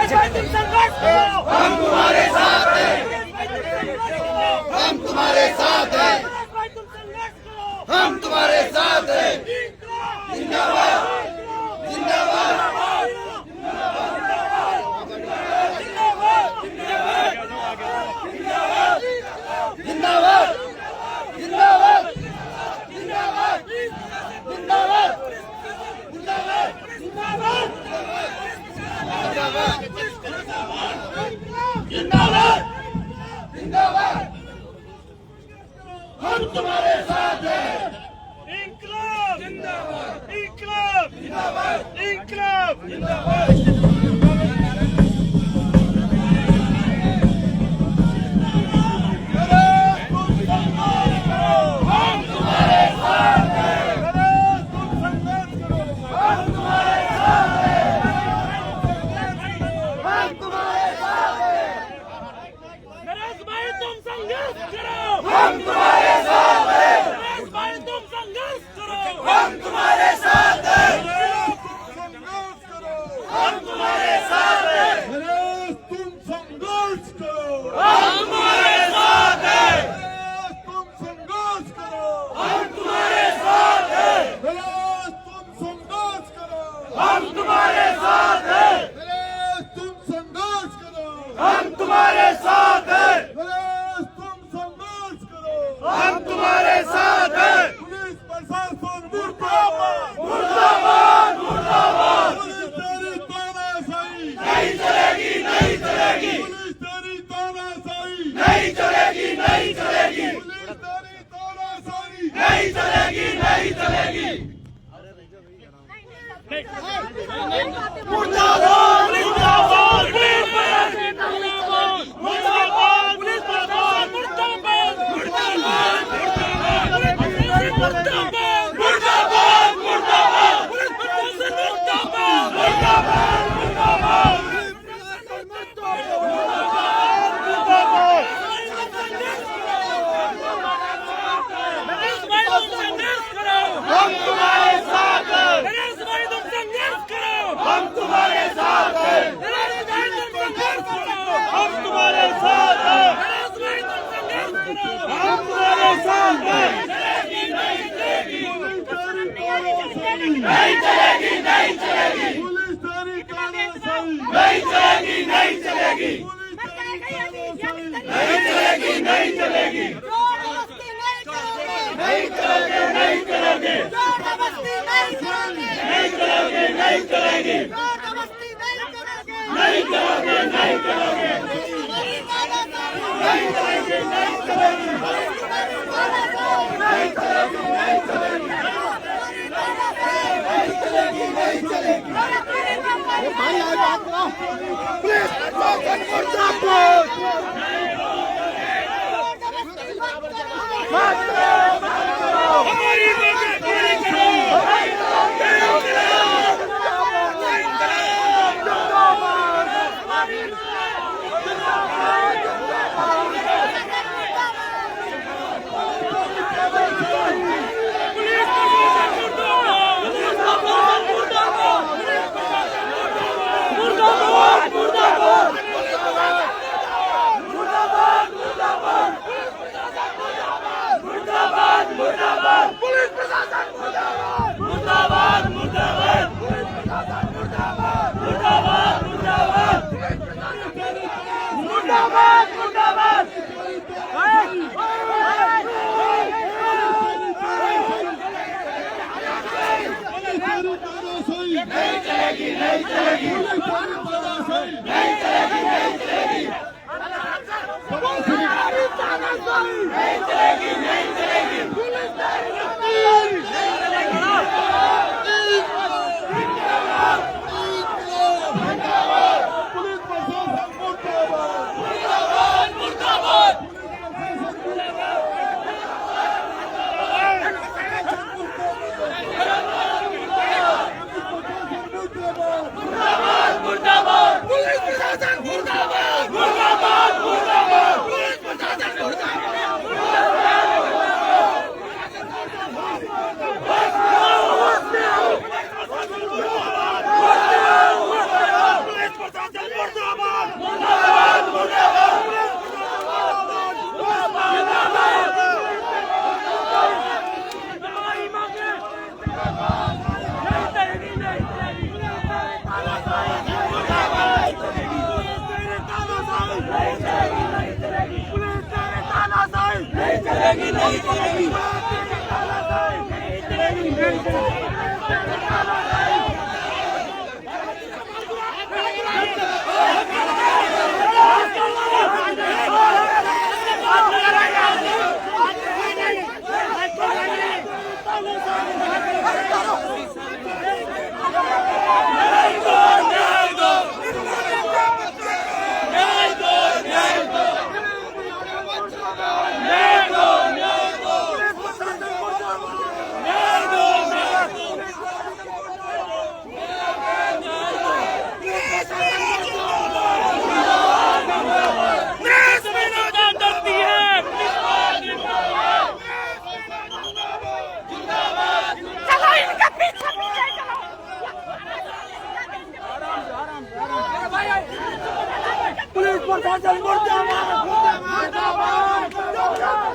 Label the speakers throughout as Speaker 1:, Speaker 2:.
Speaker 1: हम तुम्हारे साथ हैं, हम तुम्हारे साथ हैं, हम तुम्हारे साथ हैं। जिंदाबाद जिंदाबाद जिंदाबाद जिंदाबाद जिंदाबाद जिंदाबाद जिंदाबाद जिंदाबाद हम तुम्हारे साथ हैं।
Speaker 2: इंकलाब जिंदाबाद, इंकलाब
Speaker 1: जिंदाबाद
Speaker 2: इंकलाब
Speaker 1: जिंदाबाद। हम तुम्हारे साथ हैं,
Speaker 2: नरेश भाई तुम संघर्ष करो,
Speaker 1: हम तुम्हारे साथ हैं,
Speaker 3: संघर्ष करो,
Speaker 1: हम तुम्हारे साथ हैं,
Speaker 3: नरेश तुम संघर्ष करो,
Speaker 1: हम तुम्हारे साथ हैं,
Speaker 3: नरेश तुम संघर्ष करो,
Speaker 1: हम तुम्हारे साथ हैं,
Speaker 3: नरेश तुम संघर्ष करो,
Speaker 1: हम तुम्हारे साथ हैं,
Speaker 3: नरेश तुम संघर्ष करो,
Speaker 1: हम तुम्हारे साथ हैं,
Speaker 3: नरेश तुम संघर्ष करो,
Speaker 1: हम तुम्हारे साथ हैं।
Speaker 3: पुलिस प्रशासन मुर्दाबाद,
Speaker 1: मुर्दाबाद मुर्दाबाद
Speaker 3: पुलिस तेरी तानाशाही
Speaker 1: नहीं चलेगी, नहीं चलेगी,
Speaker 3: पुलिस तेरी तानाशाही
Speaker 1: नहीं चलेगी, नहीं चलेगी,
Speaker 3: पुलिस तेरी तानाशाही
Speaker 1: नहीं चलेगी, नहीं चलेगी। मुर्दाबाद मुर्दाबाद हम तुम्हारे साथ हैं,
Speaker 2: नरेश भाई तुम संघर्ष करो,
Speaker 1: हम तुम्हारे साथ हैं,
Speaker 2: नरेश भाई तुम संघर्ष करो,
Speaker 1: हम तुम्हारे साथ हैं,
Speaker 2: नरेश भाई तुम संघर्ष करो,
Speaker 1: हम तुम्हारे साथ हैं। नहीं चलेगी, नहीं चलेगी,
Speaker 3: पुलिस तेरी तानाशाही
Speaker 1: नहीं चलेगी, नहीं चलेगी,
Speaker 3: पुलिस तेरी तानाशाही
Speaker 1: नहीं चलेगी, नहीं चलेगी, नहीं चलेगी, नहीं चलेगी, नहीं चलेगी, नहीं चलेगी, नहीं चलेगी, नहीं चलेगी, नहीं चलेगी, नहीं चलेगी, नहीं चलेगी, नहीं चलेगी, नहीं चलेगी। भाई आज आपको पुलिस प्रशासन मुर्दाबाद।
Speaker 2: हमारी मांगें पूरी करो,
Speaker 1: मुर्दाबाद मुर्दाबाद मुर्दाबाद मुर्दाबाद
Speaker 4: चलो इनका पीछे पीछे चलो।
Speaker 1: पुलिस प्रशासन मुर्दाबाद मुर्दाबाद मुर्दाबाद।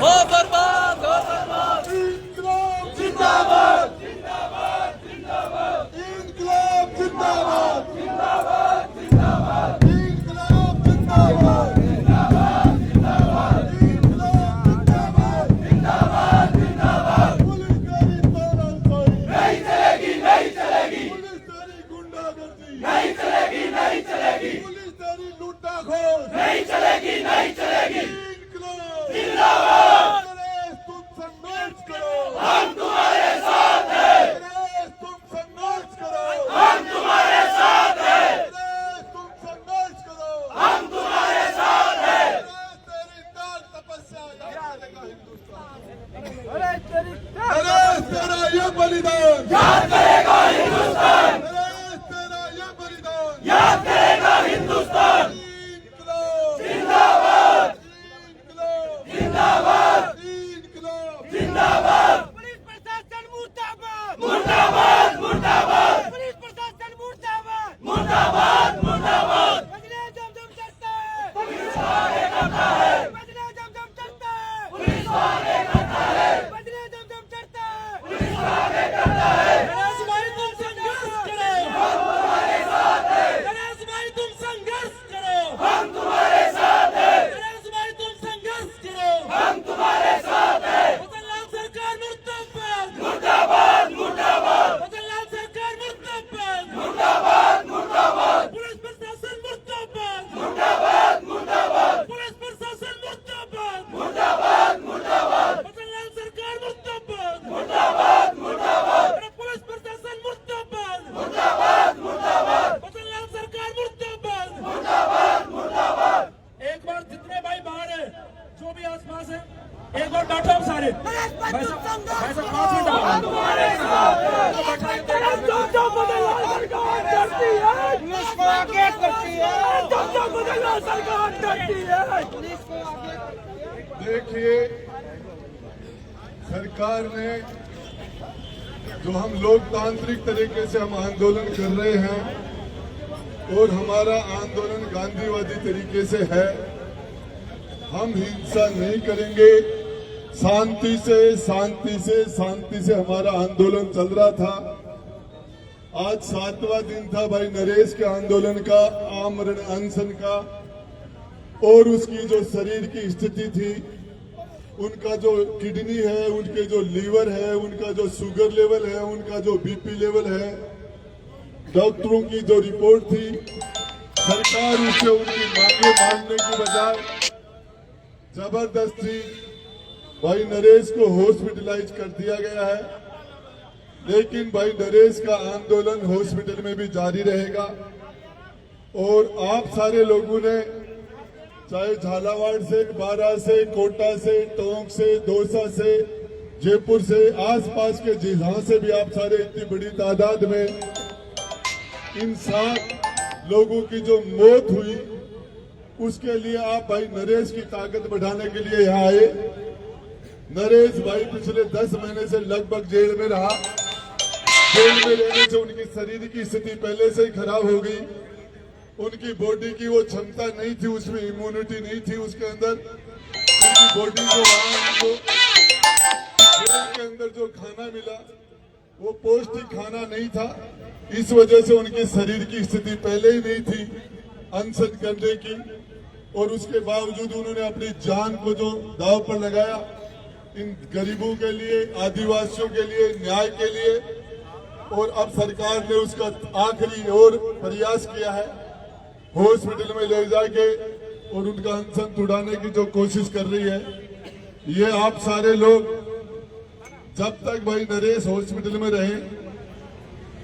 Speaker 1: हो बर्बाद हो बर्बाद।
Speaker 3: इंकलाब जिंदाबाद
Speaker 1: जिंदाबाद जिंदाबाद
Speaker 3: इंकलाब जिंदाबाद
Speaker 1: जिंदाबाद जिंदाबाद
Speaker 3: इंकलाब जिंदाबाद
Speaker 1: जिंदाबाद जिंदाबाद
Speaker 3: इंकलाब जिंदाबाद
Speaker 1: जिंदाबाद जिंदाबाद।
Speaker 3: पुलिस तेरी तानाशाही
Speaker 1: नहीं चलेगी नहीं चलेगी
Speaker 3: पुलिस तेरी गुंडागर्दी
Speaker 1: नहीं चलेगी नहीं चलेगी
Speaker 3: पुलिस तेरी लूटाखोर
Speaker 1: नहीं चलेगी नहीं चलेगी।
Speaker 3: इंकलाब
Speaker 1: जिंदाबाद।
Speaker 3: नरेश तुम संघर्ष करो
Speaker 1: हम तुम्हारे साथ हैं
Speaker 3: नरेश तुम संघर्ष करो
Speaker 1: हम तुम्हारे साथ हैं
Speaker 3: नरेश तुम संघर्ष करो
Speaker 1: हम तुम्हारे साथ हैं।
Speaker 3: नरेश तेरी ताल तपस्या याद करेगा हिंदुस्तान
Speaker 1: नरेश
Speaker 3: तेरा ये बलिदान
Speaker 1: याद करेगा हिंदुस्तान
Speaker 3: नरेश तेरा ये बलिदान
Speaker 1: याद करेगा हिंदुस्तान।
Speaker 3: इंकलाब
Speaker 1: जिंदाबाद
Speaker 3: इंकलाब
Speaker 1: जिंदाबाद
Speaker 3: इंकलाब
Speaker 1: जिंदाबाद
Speaker 2: पुलिस प्रशासन मुर्दाबाद
Speaker 1: मुर्दाबाद मुर्दाबाद
Speaker 2: पुलिस प्रशासन मुर्दाबाद
Speaker 1: मुर्दाबाद मुर्दाबाद।
Speaker 2: बजने जमजम चढ़ता है
Speaker 1: पुलिस को आगे करता है
Speaker 2: बजने जमजम चढ़ता है
Speaker 1: पुलिस को आगे करता है
Speaker 2: बजने जमजम चढ़ता है
Speaker 1: पुलिस को आगे करता है।
Speaker 2: गणेश भाई तुम संघर्ष करो
Speaker 1: हम तुम्हारे साथ हैं
Speaker 2: गणेश भाई तुम संघर्ष करो
Speaker 1: हम तुम्हारे साथ हैं
Speaker 2: गणेश भाई तुम संघर्ष करो
Speaker 1: हम तुम्हारे साथ हैं।
Speaker 2: मदनलाल सरकार मुर्दाबाद
Speaker 1: मुर्दाबाद मुर्दाबाद
Speaker 2: मदनलाल सरकार मुर्दाबाद
Speaker 1: मुर्दाबाद मुर्दाबाद
Speaker 2: पुलिस प्रशासन मुर्दाबाद
Speaker 1: मुर्दाबाद मुर्दाबाद
Speaker 2: पुलिस प्रशासन मुर्दाबाद
Speaker 1: मुर्दाबाद मुर्दाबाद
Speaker 2: मदनलाल सरकार मुर्दाबाद
Speaker 1: मुर्दाबाद मुर्दाबाद
Speaker 2: अरे पुलिस प्रशासन मुर्दाबाद
Speaker 1: मुर्दाबाद मुर्दाबाद
Speaker 2: मदनलाल सरकार मुर्दाबाद
Speaker 1: मुर्दाबाद मुर्दाबाद।
Speaker 2: एक बार जितने भाई बाहर है जो भी आसपास है एक बार बैठो हम सारे भाई साहब 5 मिनट
Speaker 1: हम तुम्हारे साथ हैं
Speaker 2: जो मदनलाल सरकार डरती है पुलिस को आगे करती है जो मदनलाल सरकार डरती है पुलिस को आगे
Speaker 3: देखिए सरकार ने जो हम लोकतांत्रिक तरीके से हम आंदोलन कर रहे हैं और हमारा आंदोलन गांधीवादी तरीके से है। हम हिंसा नहीं करेंगे, शांति से हमारा आंदोलन चल रहा था। आज 7वां दिन था भाई नरेश के आंदोलन का, आमरण अनशन का, और उसकी जो शरीर की स्थिति थी उनका जो किडनी है, उनके जो लीवर है, उनका जो शुगर लेवल है, उनका जो बीपी लेवल है, डॉक्टरों की जो रिपोर्ट थी, सरकार उससे उनकी मांगे मानने की बजाय जबरदस्ती भाई नरेश को हॉस्पिटलाइज कर दिया गया है। लेकिन भाई नरेश का आंदोलन हॉस्पिटल में भी जारी रहेगा। और आप सारे लोगों ने चाहे झालावाड़ से, बारा से, कोटा से, टोंक से, दौसा से, जयपुर से, आसपास के जहां से भी आप सारे इतनी बड़ी तादाद में इन 7 लोगों की जो मौत हुई उसके लिए आप भाई नरेश की ताकत बढ़ाने के लिए यहाँ आए। नरेश भाई पिछले 10 महीने से लगभग जेल में रहा। जेल में रहने से उनकी शरीर की स्थिति पहले से ही खराब हो गई। उनकी बॉडी की वो क्षमता नहीं थी, उसमें इम्यूनिटी नहीं थी उसके अंदर। उनकी बॉडी को वहां उनको जेल के अंदर जो खाना मिला वो पौष्टिक खाना नहीं था। इस वजह से उनके शरीर की स्थिति पहले ही नहीं थी अनशन करने की। और उसके बावजूद उन्होंने अपनी जान को जो दांव पर लगाया इन गरीबों के लिए, आदिवासियों के लिए, न्याय के लिए। और अब सरकार ने उसका आखिरी और प्रयास किया है, हॉस्पिटल में ले जाके और उनका अनशन छुड़ाने की जो कोशिश कर रही है। ये आप सारे लोग जब तक भाई नरेश हॉस्पिटल में रहे,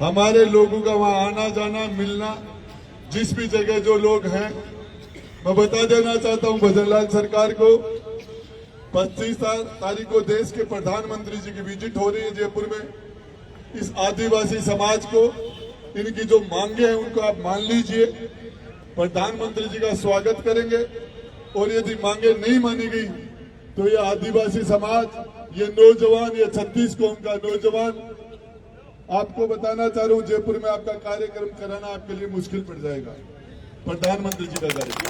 Speaker 3: हमारे लोगों का वहां आना जाना, मिलना, जिस भी जगह जो लोग हैं, मैं बता देना चाहता हूं भजनलाल सरकार को 25 तारीख को देश के प्रधानमंत्री जी की विजिट हो रही है जयपुर में। इस आदिवासी समाज को इनकी जो मांगे हैं उनको आप मान लीजिए। प्रधानमंत्री जी का स्वागत करेंगे। और यदि मांगे नहीं मानी गई तो ये आदिवासी समाज, ये नौजवान, ये 36 कौम का नौजवान, आपको बताना चाह रहा हूं जयपुर में आपका कार्यक्रम कराना आपके लिए मुश्किल पड़ जाएगा। प्रधानमंत्री जी का कार्यक्रम।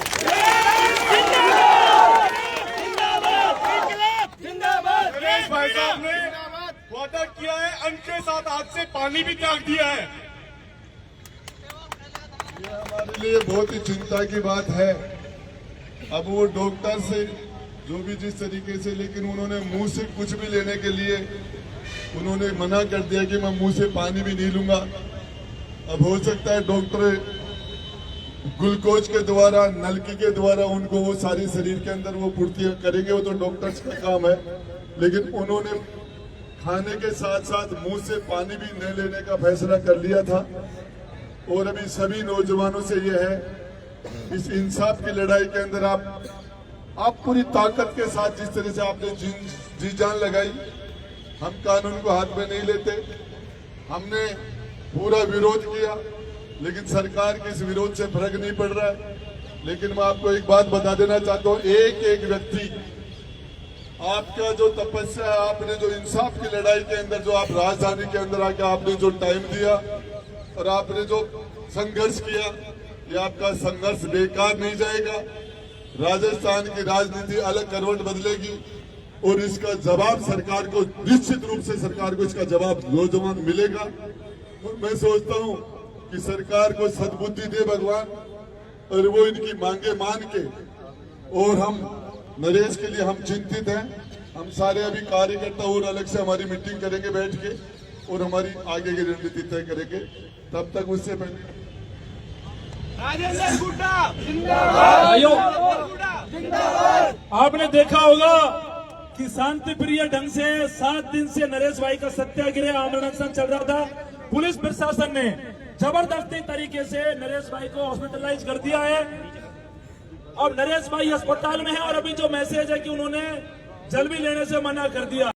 Speaker 2: नरेश भाई साहब ने वादा किया है, अन्न के साथ हाथ से पानी भी त्याग दिया है।
Speaker 3: ये हमारे लिए बहुत ही चिंता की बात है। अब वो डॉक्टर से जो भी जिस तरीके से, लेकिन उन्होंने मुंह से कुछ भी लेने के लिए उन्होंने मना कर दिया कि मैं मुंह से पानी भी नहीं लूंगा। अब हो सकता है डॉक्टर ग्लूकोज के द्वारा, नलकी के द्वारा उनको वो सारी शरीर के अंदर वो पूर्ति करेंगे, वो तो डॉक्टर्स का काम है। लेकिन उन्होंने खाने के साथ साथ मुंह से पानी भी न लेने का फैसला कर लिया था। और अभी सभी नौजवानों से ये है, इस इंसाफ की लड़ाई के अंदर आप पूरी ताकत के साथ, जिस तरह से आपने जी जान लगाई, हम कानून को हाथ में नहीं लेते। हमने पूरा विरोध किया, लेकिन सरकार के इस विरोध से फर्क नहीं पड़ रहा है। लेकिन मैं आपको एक बात बता देना चाहता हूं, एक एक व्यक्ति, आपका जो तपस्या है, आपने जो इंसाफ की लड़ाई के अंदर जो आप राजधानी के अंदर आके आपने जो टाइम दिया और आपने जो संघर्ष किया, ये आपका संघर्ष बेकार नहीं जाएगा। राजस्थान की राजनीति अलग करवट बदलेगी और इसका जवाब सरकार को, निश्चित रूप से सरकार को इसका जवाब नौजवान मिलेगा। और मैं सोचता हूं कि सरकार को सद्बुद्धि दे भगवान और वो इनकी मांगे मान के। और हम नरेश के लिए हम चिंतित हैं। हम सारे अभी कार्यकर्ता और अलग से हमारी मीटिंग करेंगे बैठ के और हमारी आगे की रणनीति तय करेंगे। तब तक उससे पहले
Speaker 5: भाइयों, आपने देखा होगा कि शांति प्रिय ढंग से 7 दिन से नरेश भाई का सत्याग्रह आमरण अनशन चल रहा था। पुलिस प्रशासन ने जबरदस्ती तरीके से नरेश भाई को हॉस्पिटलाइज कर दिया है। अब नरेश भाई अस्पताल में है और अभी जो मैसेज है कि उन्होंने जल भी लेने से मना कर दिया।